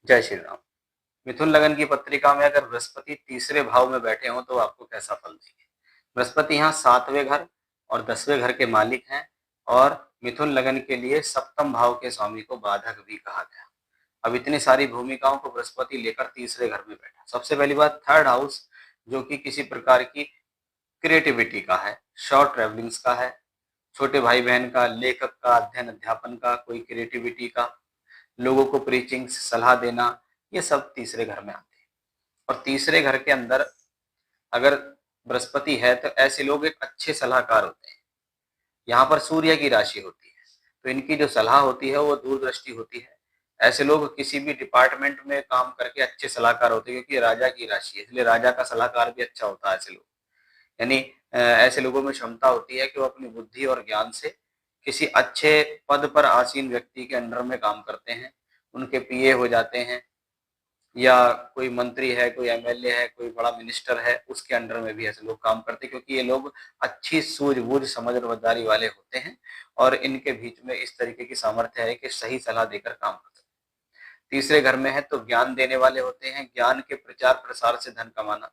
जय श्री राम। मिथुन लगन की पत्रिका में अगर बृहस्पति तीसरे भाव में बैठे हों तो आपको कैसा फल देंगे। बृहस्पति यहाँ 7वें घर और 10वें घर के मालिक हैं और मिथुन लगन के लिए सप्तम भाव के स्वामी को बाधक भी कहा गया। अब इतनी सारी भूमिकाओं को बृहस्पति लेकर तीसरे घर में बैठा। सबसे पहली बात, थर्ड हाउस जो कि किसी प्रकार की क्रिएटिविटी का है, शॉर्ट ट्रेवलिंग्स का है, छोटे भाई बहन का, लेखक का, अध्ययन अध्यापन का, कोई क्रिएटिविटी का, लोगों को प्रीचिंग सलाह देना, ये सब तीसरे घर में आते हैं। और तीसरे घर के अंदर अगर बृहस्पति है तो ऐसे लोग एक अच्छे सलाहकार होते हैं। यहाँ पर सूर्य की राशि होती है तो इनकी जो सलाह होती है वो दूरदृष्टि होती है। ऐसे लोग किसी भी डिपार्टमेंट में काम करके अच्छे सलाहकार होते हैं क्योंकि राजा की राशि है, इसलिए राजा का सलाहकार भी अच्छा होता है ऐसे लोग। यानी ऐसे लोगों में क्षमता होती है कि वो अपनी बुद्धि और ज्ञान से किसी अच्छे पद पर आसीन व्यक्ति के अंडर में काम करते हैं, उनके पीए हो जाते हैं, या कोई मंत्री है, कोई एमएलए है, कोई बड़ा मिनिस्टर है, उसके अंडर में भी ऐसे लोग काम करते हैं क्योंकि ये लोग अच्छी सूझबूझ समझदारी वाले होते हैं और इनके बीच में इस तरीके की सामर्थ्य है कि सही सलाह देकर काम कर सकते हैं। तीसरे घर में है तो ज्ञान देने वाले होते हैं, ज्ञान के प्रचार प्रसार से धन कमाना।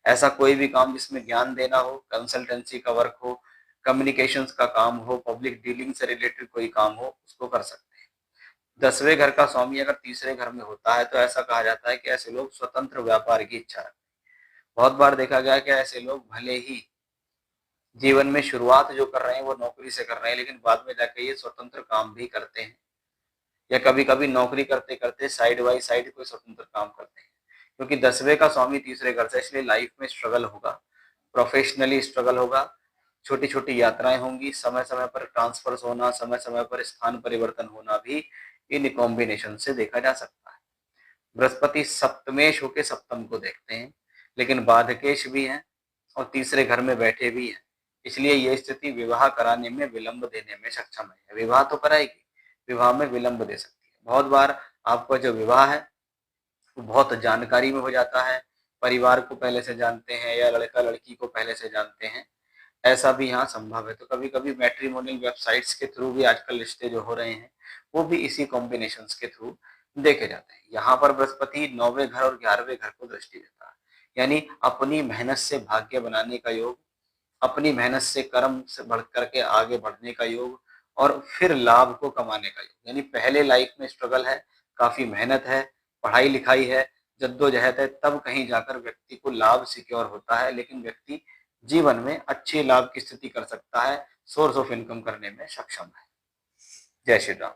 ऐसा कोई भी काम जिसमें ज्ञान देना हो, कंसल्टेंसी का वर्क हो, कम्युनिकेशंस का काम हो, पब्लिक डीलिंग से रिलेटेड कोई काम हो, उसको कर सकते हैं। 10वें घर का स्वामी अगर तीसरे घर में होता है तो ऐसा कहा जाता है कि ऐसे लोग स्वतंत्र व्यापार की इच्छा रखते हैं। बहुत बार देखा गया कि ऐसे लोग भले ही जीवन में शुरुआत जो कर रहे हैं वो नौकरी से कर रहे हैं, लेकिन बाद में जाके ये स्वतंत्र काम भी करते हैं, या कभी कभी नौकरी करते करते साइड बाई साइड कोई स्वतंत्र काम करते हैं। क्योंकि 10वें का स्वामी तीसरे घर से, इसलिए लाइफ में स्ट्रगल होगा, प्रोफेशनली स्ट्रगल होगा, छोटी छोटी यात्राएं होंगी, समय समय पर ट्रांसफर्स होना, समय समय पर स्थान परिवर्तन होना भी इन कॉम्बिनेशन से देखा जा सकता है। बृहस्पति सप्तमेश होके सप्तम को देखते हैं, लेकिन बाधकेश भी हैं और तीसरे घर में बैठे भी हैं, इसलिए ये स्थिति विवाह कराने में विलंब देने में सक्षम है। विवाह तो कराएगी, विवाह में विलंब दे सकती है। बहुत बार आपका जो विवाह है वो बहुत जानकारी में हो जाता है, परिवार को पहले से जानते हैं या लड़का लड़की को पहले से जानते हैं, ऐसा भी यहाँ संभव है। तो कभी कभी मैट्रिमोनियल वेबसाइट्स के थ्रू भी आजकल रिश्ते जो हो रहे हैं वो भी इसी कॉम्बिनेशंस के थ्रू देखे जाते हैं। यहाँ पर बृहस्पति 9वें घर और 11वें घर को दृष्टि देता है, यानी अपनी मेहनत से भाग्य बनाने का योग, अपनी मेहनत से कर्म से बढ़ करके आगे बढ़ने का योग, और फिर लाभ को कमाने का योग। यानी पहले लाइफ में स्ट्रगल है, काफी मेहनत है, पढ़ाई लिखाई है, जद्दोजहद है, तब कहीं जाकर व्यक्ति को लाभ सिक्योर होता है, लेकिन व्यक्ति जीवन में अच्छे लाभ की स्थिति कर सकता है, सोर्स ऑफ इनकम करने में सक्षम है। जय श्री राम।